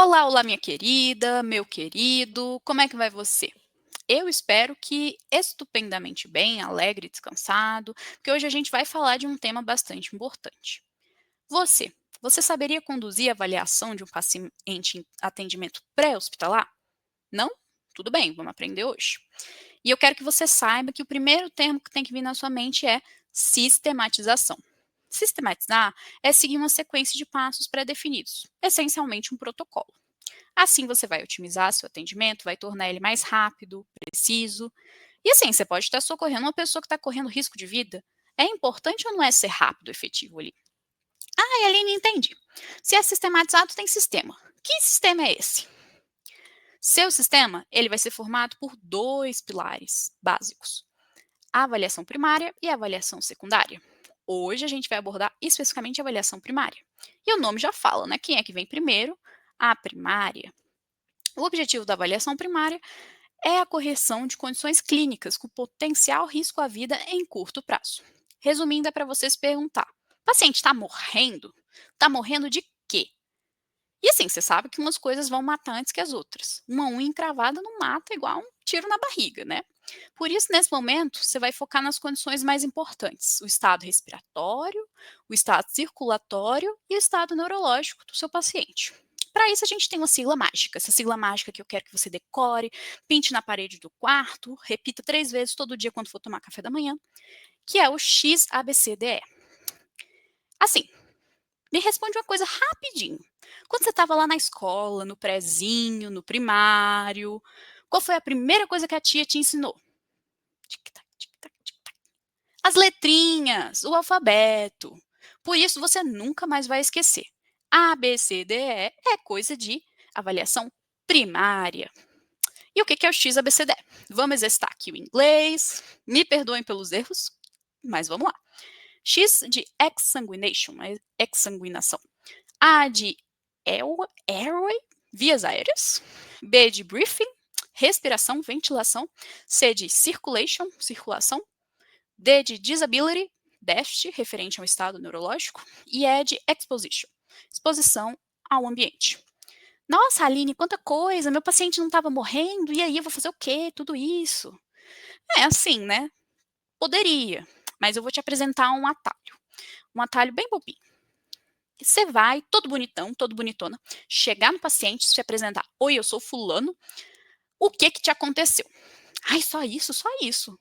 Olá, olá, minha querida, meu querido, como é que vai você? Eu espero que estupendamente bem, alegre e descansado, porque hoje a gente vai falar de um tema bastante importante. Você, você saberia conduzir a avaliação de um paciente em atendimento pré-hospitalar? Não? Tudo bem, vamos aprender hoje. E eu quero que você saiba que o primeiro termo que tem que vir na sua mente é sistematização. Sistematizar é seguir uma sequência de passos pré-definidos, essencialmente um protocolo. Assim você vai otimizar seu atendimento, vai tornar ele mais rápido, preciso. E assim, você pode estar socorrendo uma pessoa que está correndo risco de vida. É importante ou não é ser rápido, efetivo ali? Ah, Aline, entendi. Se é sistematizado, tem sistema. Que sistema é esse? Seu sistema, ele vai ser formado por dois pilares básicos: a avaliação primária e a avaliação secundária. Hoje a gente vai abordar especificamente a avaliação primária. E o nome já fala, né? Quem é que vem primeiro? A primária. O objetivo da avaliação primária é a correção de condições clínicas com potencial risco à vida em curto prazo. Resumindo, é para você se perguntar: o paciente está morrendo? Está morrendo de quê? E assim, você sabe que umas coisas vão matar antes que as outras. Uma unha encravada não mata igual um tiro na barriga, né? Por isso, nesse momento, você vai focar nas condições mais importantes: o estado respiratório, o estado circulatório e o estado neurológico do seu paciente. Para isso, a gente tem uma sigla mágica. Essa sigla mágica que eu quero que você decore, pinte na parede do quarto, repita 3 vezes todo dia quando for tomar café da manhã, que é o XABCDE. Assim, me responde uma coisa rapidinho. Quando você estava lá na escola, no prezinho, no primário, qual foi a primeira coisa que a tia te ensinou? Tic-tac, tic-tac, tic-tac. As letrinhas, o alfabeto. Por isso você nunca mais vai esquecer. A, B, C, D, E é coisa de avaliação primária. E o que é o X, A, B, C, D? Vamos exercitar aqui o inglês. Me perdoem pelos erros, mas vamos lá. X de exsanguination, exsanguinação. A de airway, vias aéreas. B de breathing, respiração, ventilação. C de circulation, circulação. D de disability, déficit, referente ao estado neurológico. E E de exposition, exposição ao ambiente. Nossa, Aline, quanta coisa, meu paciente não estava morrendo, e aí eu vou fazer o quê? Tudo isso. É assim, né? Poderia, mas eu vou te apresentar um atalho bem bobinho. Você vai, todo bonitão, todo bonitona, chegar no paciente, se apresentar: oi, eu sou fulano, o que te aconteceu? Ai, só isso, só isso.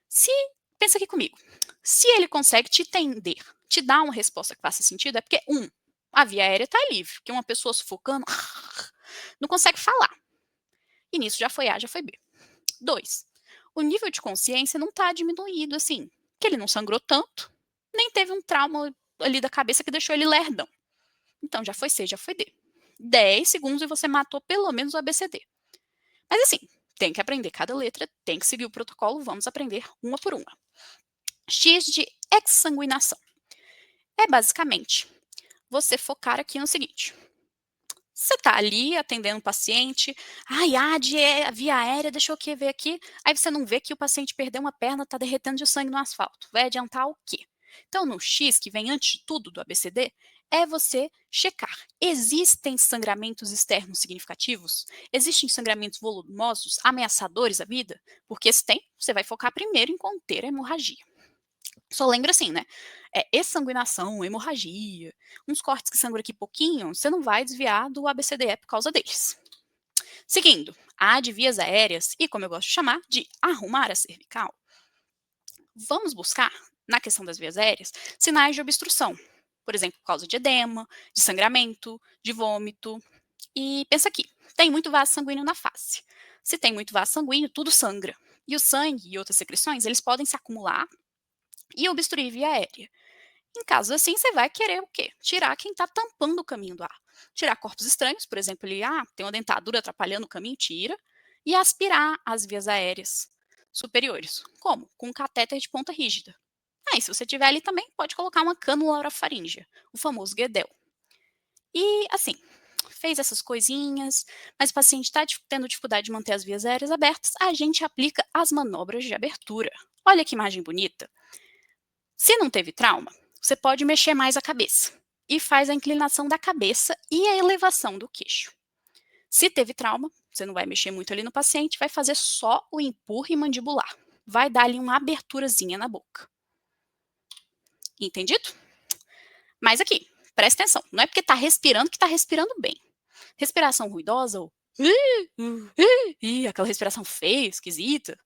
Se, pensa aqui comigo, se ele consegue te entender, te dar uma resposta que faça sentido, é porque, a via aérea está livre, porque uma pessoa sufocando não consegue falar. E nisso já foi A, já foi B. 2, o nível de consciência não está diminuído assim, que ele não sangrou tanto, nem teve um trauma ali da cabeça que deixou ele lerdão. Então já foi C, já foi D. 10 segundos e você matou pelo menos o ABCD. Mas assim, tem que aprender cada letra, tem que seguir o protocolo, vamos aprender uma por uma. X de exsanguinação. É basicamente você focar aqui no seguinte: você está ali atendendo um paciente, ai, AD é a via aérea, deixa eu ver aqui. Aí você não vê que o paciente perdeu uma perna, está derretendo de sangue no asfalto. Vai adiantar o quê? Então, no X, que vem antes de tudo do ABCD, é você checar: existem sangramentos externos significativos? Existem sangramentos volumosos, ameaçadores à vida? Porque se tem, você vai focar primeiro em conter a hemorragia. Só lembra assim, né? É exsanguinação, hemorragia, uns cortes que sangram aqui pouquinho, você não vai desviar do ABCDE por causa deles. Seguindo, A de vias aéreas e, como eu gosto de chamar, de arrumar a cervical. Vamos buscar, na questão das vias aéreas, sinais de obstrução. Por exemplo, por causa de edema, de sangramento, de vômito. E pensa aqui, tem muito vaso sanguíneo na face. Se tem muito vaso sanguíneo, tudo sangra. E o sangue e outras secreções, eles podem se acumular e obstruir via aérea. Em casos assim, você vai querer o quê? Tirar quem está tampando o caminho do ar. Tirar corpos estranhos, por exemplo, ele, tem uma dentadura atrapalhando o caminho, tira. E aspirar as vias aéreas superiores. Como? Com um catéter de ponta rígida. Aí, se você tiver ali também, pode colocar uma cânula orofaríngea, o famoso Guedel. E, assim, fez essas coisinhas, mas o paciente está tendo dificuldade de manter as vias aéreas abertas, a gente aplica as manobras de abertura. Olha que imagem bonita. Se não teve trauma, você pode mexer mais a cabeça e faz a inclinação da cabeça e a elevação do queixo. Se teve trauma, você não vai mexer muito ali no paciente, vai fazer só o empurre mandibular. Vai dar ali uma aberturazinha na boca. Entendido? Mas aqui, presta atenção, não é porque está respirando que está respirando bem. Respiração ruidosa ou aquela respiração feia, esquisita,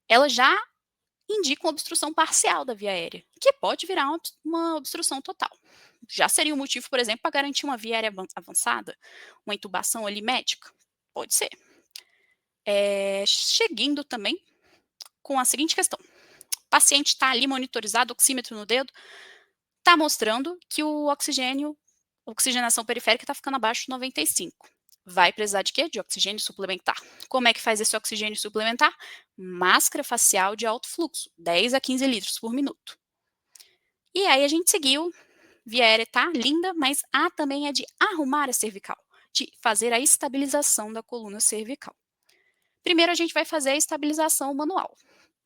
ela já indica uma obstrução parcial da via aérea, que pode virar uma obstrução total. Já seria um motivo, por exemplo, para garantir uma via aérea avançada, uma intubação ali médica? Pode ser. Seguindo também com a seguinte questão. O paciente está ali monitorizado, oxímetro no dedo, está mostrando que o oxigênio, a oxigenação periférica está ficando abaixo de 95. Vai precisar de quê? De oxigênio suplementar. Como é que faz esse oxigênio suplementar? Máscara facial de alto fluxo, 10 a 15 litros por minuto. E aí a gente seguiu, via aérea tá linda, mas a também é de arrumar a cervical, de fazer a estabilização da coluna cervical. Primeiro a gente vai fazer a estabilização manual.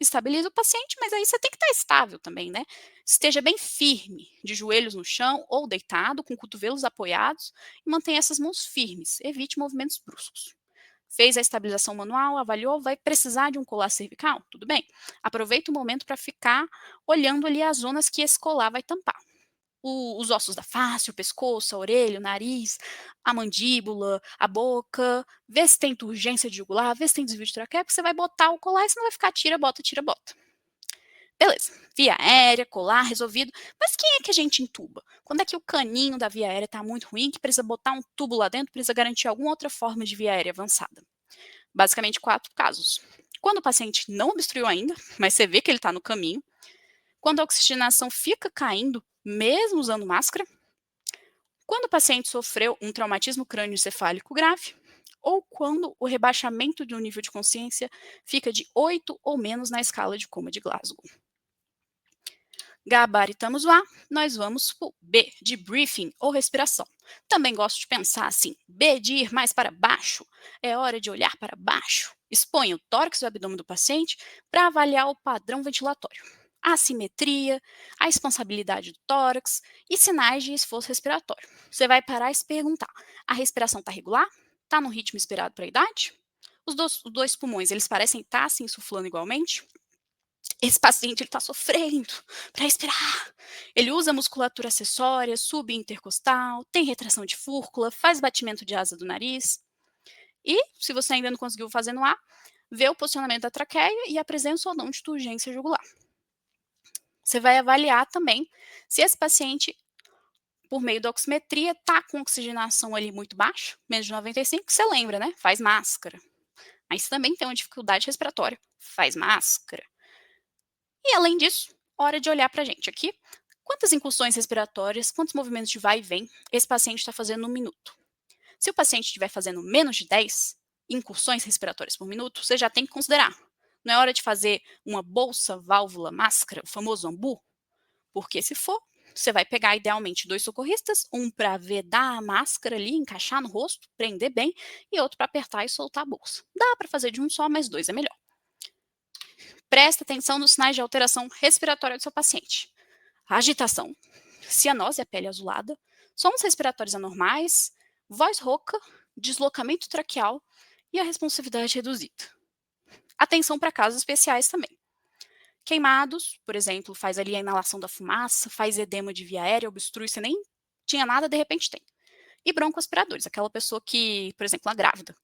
Estabiliza o paciente, mas aí você tem que estar estável também, né? Esteja bem firme, de joelhos no chão ou deitado, com cotovelos apoiados, e mantenha essas mãos firmes. Evite movimentos bruscos. Fez a estabilização manual, avaliou, vai precisar de um colar cervical? Tudo bem. Aproveita o momento para ficar olhando ali as zonas que esse colar vai tampar. Os ossos da face, o pescoço, a orelha, o nariz, a mandíbula, a boca, vê se tem turgência de jugular, vê se tem desvio de traqueia, porque você vai botar o colar e você não vai ficar tira, bota, tira, bota. Beleza, via aérea, colar, resolvido. Mas quem é que a gente entuba? Quando é que o caninho da via aérea está muito ruim, que precisa botar um tubo lá dentro, precisa garantir alguma outra forma de via aérea avançada? Basicamente 4 casos. Quando o paciente não obstruiu ainda, mas você vê que ele está no caminho. Quando a oxigenação fica caindo, mesmo usando máscara. Quando o paciente sofreu um traumatismo crânioencefálico grave, ou quando o rebaixamento do nível de consciência fica de 8 ou menos na escala de coma de Glasgow. Gabaritamos o A, nós vamos para o B, de briefing ou respiração. Também gosto de pensar assim, B de ir mais para baixo, é hora de olhar para baixo. Exponha o tórax e o abdômen do paciente para avaliar o padrão ventilatório, a assimetria, a expansabilidade do tórax e sinais de esforço respiratório. Você vai parar e se perguntar, a respiração está regular? Está no ritmo esperado para a idade? Os dois pulmões, eles parecem estar se insuflando igualmente? Esse paciente está sofrendo para respirar. Ele usa musculatura acessória, subintercostal, tem retração de fúrcula, faz batimento de asa do nariz. E, se você ainda não conseguiu fazer no A, vê o posicionamento da traqueia e a presença ou não de turgência jugular. Você vai avaliar também se esse paciente, por meio da oximetria, está com oxigenação ali muito baixa, menos de 95, você lembra, né? Faz máscara. Mas também tem uma dificuldade respiratória, faz máscara. E além disso, hora de olhar para a gente aqui. Quantas incursões respiratórias, quantos movimentos de vai e vem esse paciente está fazendo no minuto? Se o paciente estiver fazendo menos de 10 incursões respiratórias por minuto, você já tem que considerar. Não é hora de fazer uma bolsa, válvula, máscara, o famoso ambu? Porque se for, você vai pegar idealmente 2 socorristas, um para vedar a máscara ali, encaixar no rosto, prender bem, e outro para apertar e soltar a bolsa. Dá para fazer de um só, mas 2 é melhor. Presta atenção nos sinais de alteração respiratória do seu paciente. Agitação, cianose, a pele azulada, sons respiratórios anormais, voz rouca, deslocamento traqueal e a responsividade reduzida. Atenção para casos especiais também. Queimados, por exemplo, faz ali a inalação da fumaça, faz edema de via aérea, obstrui, você nem tinha nada, de repente tem. E broncoaspiradores, aquela pessoa que, por exemplo, a grávida,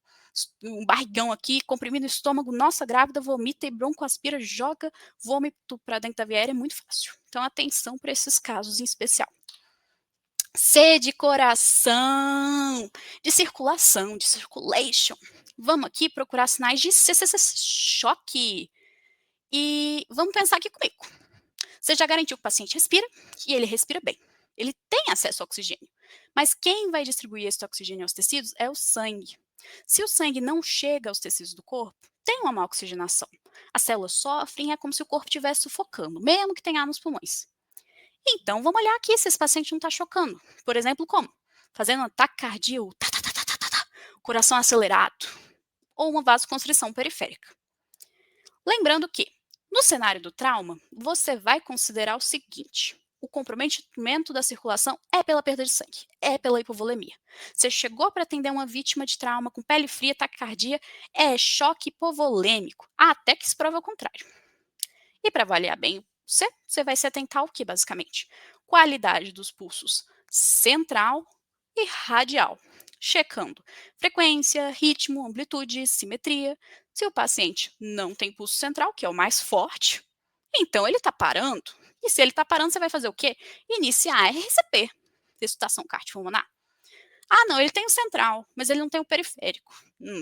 um barrigão aqui, comprimido no estômago, nossa, grávida, vomita e broncoaspira, joga vômito para dentro da via aérea, é muito fácil. Então, atenção para esses casos em especial. C de coração, de circulação, de circulation. Vamos aqui procurar sinais de choque. E vamos pensar aqui comigo. Você já garantiu que o paciente respira e ele respira bem. Ele tem acesso ao oxigênio. Mas quem vai distribuir esse oxigênio aos tecidos é o sangue. Se o sangue não chega aos tecidos do corpo, tem uma má oxigenação. As células sofrem, é como se o corpo estivesse sufocando, mesmo que tenha ar nos pulmões. Então, vamos olhar aqui se esse paciente não está chocando. Por exemplo, como? Fazendo um ataque cardíaco, coração acelerado, ou uma vasoconstrição periférica. Lembrando que, no cenário do trauma, você vai considerar o seguinte: o comprometimento da circulação é pela perda de sangue, é pela hipovolemia. Você chegou para atender uma vítima de trauma com pele fria, taquicardia, é choque hipovolêmico, até que se prova o contrário. E para avaliar bem você vai se atentar ao que, basicamente? Qualidade dos pulsos central e radial, checando frequência, ritmo, amplitude, simetria. Se o paciente não tem pulso central, que é o mais forte, então ele está parando. E se ele está parando, você vai fazer o quê? Iniciar RCP, ressuscitação cardiopulmonar. Ah, não, ele tem o central, mas ele não tem o periférico.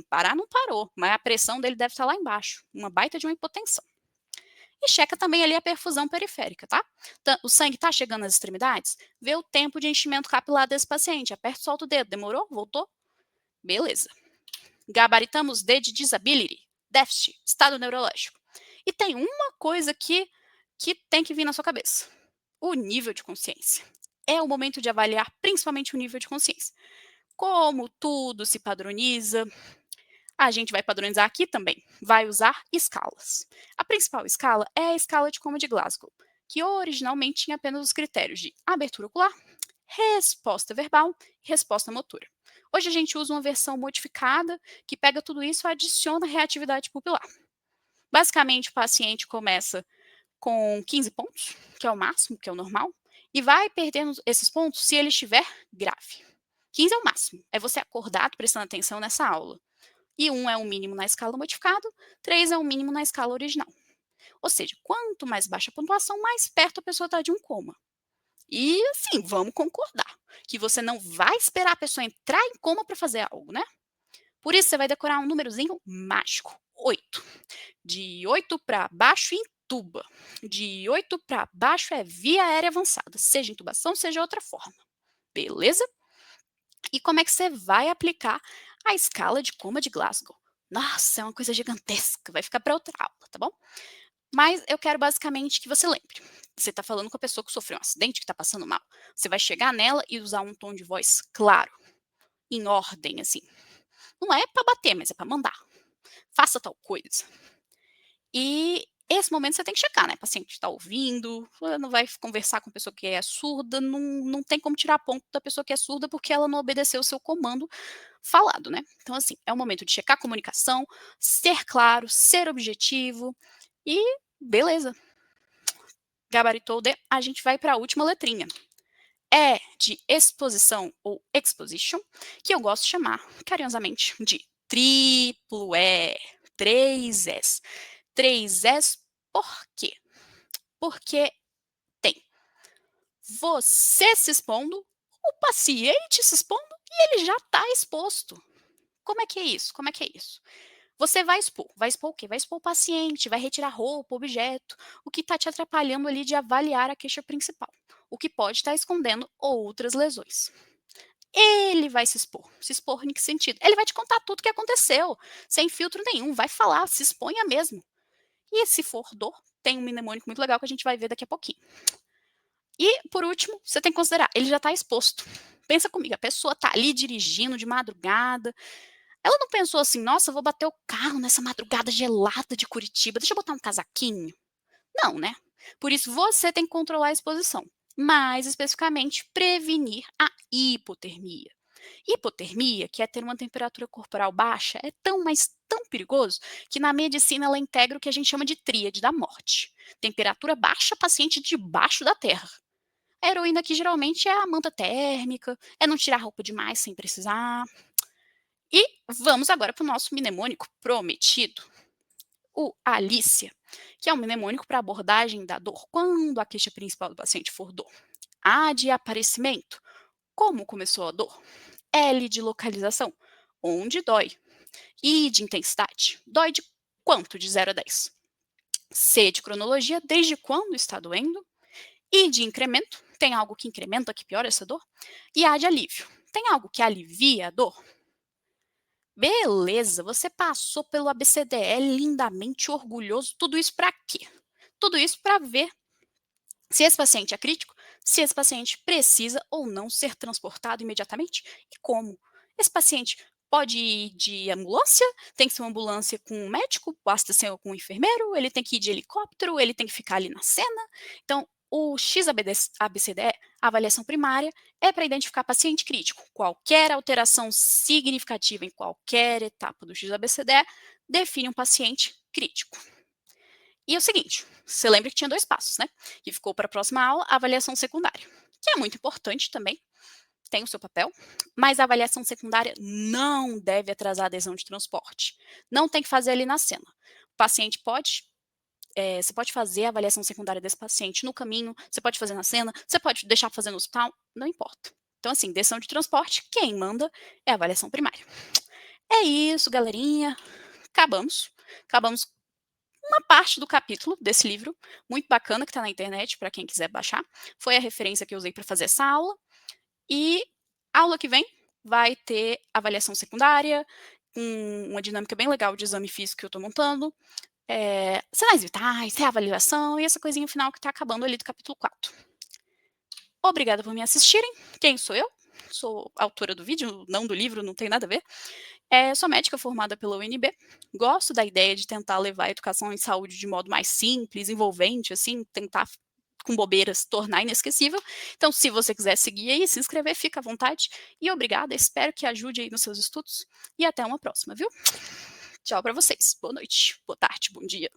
Parar não parou, mas a pressão dele deve estar lá embaixo, uma baita de uma hipotensão. E checa também ali a perfusão periférica, tá? O sangue está chegando às extremidades? Vê o tempo de enchimento capilar desse paciente. Aperta e solta o dedo. Demorou? Voltou? Beleza. Gabaritamos D de disability, déficit, estado neurológico. E tem uma coisa que tem que vir na sua cabeça. O nível de consciência. É o momento de avaliar principalmente o nível de consciência. Como tudo se padroniza, a gente vai padronizar aqui também, vai usar escalas. A principal escala é a escala de Coma de Glasgow, que originalmente tinha apenas os critérios de abertura ocular, resposta verbal e resposta motora. Hoje a gente usa uma versão modificada que pega tudo isso e adiciona reatividade pupilar. Basicamente, o paciente começa com 15 pontos, que é o máximo, que é o normal, e vai perdendo esses pontos se ele estiver grave. 15 é o máximo, é você acordado prestando atenção nessa aula. E 1 é o mínimo na escala modificado, 3 é o mínimo na escala original. Ou seja, quanto mais baixa a pontuação, mais perto a pessoa está de um coma. E assim, vamos concordar que você não vai esperar a pessoa entrar em coma para fazer algo, né? Por isso você vai decorar um númerozinho mágico, 8. De 8 para baixo, intuba. De 8 para baixo é via aérea avançada, seja intubação, seja outra forma. Beleza? E como é que você vai aplicar a escala de Coma de Glasgow? Nossa, é uma coisa gigantesca, vai ficar para outra aula, tá bom? Mas eu quero basicamente que você lembre. Você está falando com a pessoa que sofreu um acidente, que está passando mal. Você vai chegar nela e usar um tom de voz claro, em ordem, assim. Não é para bater, mas é para mandar. Faça tal coisa. E esse momento você tem que checar, né? O paciente está ouvindo, não vai conversar com a pessoa que é surda, não tem como tirar ponto da pessoa que é surda porque ela não obedeceu o seu comando falado, né? Então, assim, é o momento de checar a comunicação, ser claro, ser objetivo e beleza. Gabaritou o D, a gente vai para a última letrinha. É de exposição ou exposition, que eu gosto de chamar carinhosamente de triplo E, 3S. 3S por quê? Porque tem você se expondo, o paciente se expondo e ele já está exposto. Como é que é isso? Como é que é isso? Você vai expor o quê? Vai expor o paciente, vai retirar roupa, objeto, o que está te atrapalhando ali de avaliar a queixa principal, o que pode estar escondendo outras lesões. Ele vai se expor em que sentido? Ele vai te contar tudo o que aconteceu, sem filtro nenhum, vai falar, se exponha mesmo. E se for dor, tem um mnemônico muito legal que a gente vai ver daqui a pouquinho. E, por último, você tem que considerar, ele já está exposto. Pensa comigo, a pessoa está ali dirigindo de madrugada, ela não pensou assim, nossa, vou bater o carro nessa madrugada gelada de Curitiba, deixa eu botar um casaquinho. Não, né? Por isso você tem que controlar a exposição. Mais especificamente, prevenir a hipotermia. Hipotermia, que é ter uma temperatura corporal baixa, é tão, mas tão perigoso que na medicina ela integra o que a gente chama de tríade da morte. Temperatura baixa, paciente debaixo da terra. A heroína aqui geralmente é a manta térmica, é não tirar roupa demais sem precisar. E vamos agora para o nosso mnemônico prometido, o Alícia, que é um mnemônico para abordagem da dor quando a queixa principal do paciente for dor. A de aparecimento, como começou a dor. L de localização, onde dói. I de intensidade, dói de quanto de 0 a 10. C de cronologia, desde quando está doendo. I de incremento, tem algo que incrementa, que piora essa dor. E A de alívio, tem algo que alivia a dor. Beleza, você passou pelo ABCDE lindamente orgulhoso. Tudo isso para quê? Tudo isso para ver se esse paciente é crítico, se esse paciente precisa ou não ser transportado imediatamente e como. Esse paciente pode ir de ambulância, tem que ser uma ambulância com um médico, basta ser com um enfermeiro, ele tem que ir de helicóptero, ele tem que ficar ali na cena. Então, O XABCDE, a avaliação primária, é para identificar paciente crítico. Qualquer alteração significativa em qualquer etapa do XABCDE define um paciente crítico. E é o seguinte, você lembra que tinha 2 passos, né? Que ficou para a próxima aula, a avaliação secundária, que é muito importante também, tem o seu papel, mas a avaliação secundária não deve atrasar a adesão de transporte. Não tem que fazer ali na cena. O paciente pode você pode fazer a avaliação secundária desse paciente no caminho, você pode fazer na cena, você pode deixar fazer no hospital, não importa. Então, assim, decisão de transporte, quem manda é a avaliação primária. É isso, galerinha. Acabamos. Acabamos uma parte do capítulo desse livro, muito bacana, que está na internet, para quem quiser baixar. Foi a referência que eu usei para fazer essa aula. E a aula que vem vai ter avaliação secundária, com uma dinâmica bem legal de exame físico que eu estou montando, sinais vitais, reavaliação e essa coisinha final que está acabando ali do capítulo 4. Obrigada por me assistirem. Quem sou eu? Sou autora do vídeo, não do livro, não tem nada a ver. Sou médica formada pela UNB. Gosto da ideia de tentar levar a educação em saúde de modo mais simples, envolvente, assim, tentar com bobeiras tornar inesquecível. Então, se você quiser seguir aí, se inscrever, fica à vontade. E obrigada, espero que ajude aí nos seus estudos. E até uma próxima, viu? Tchau para vocês. Boa noite, boa tarde, bom dia.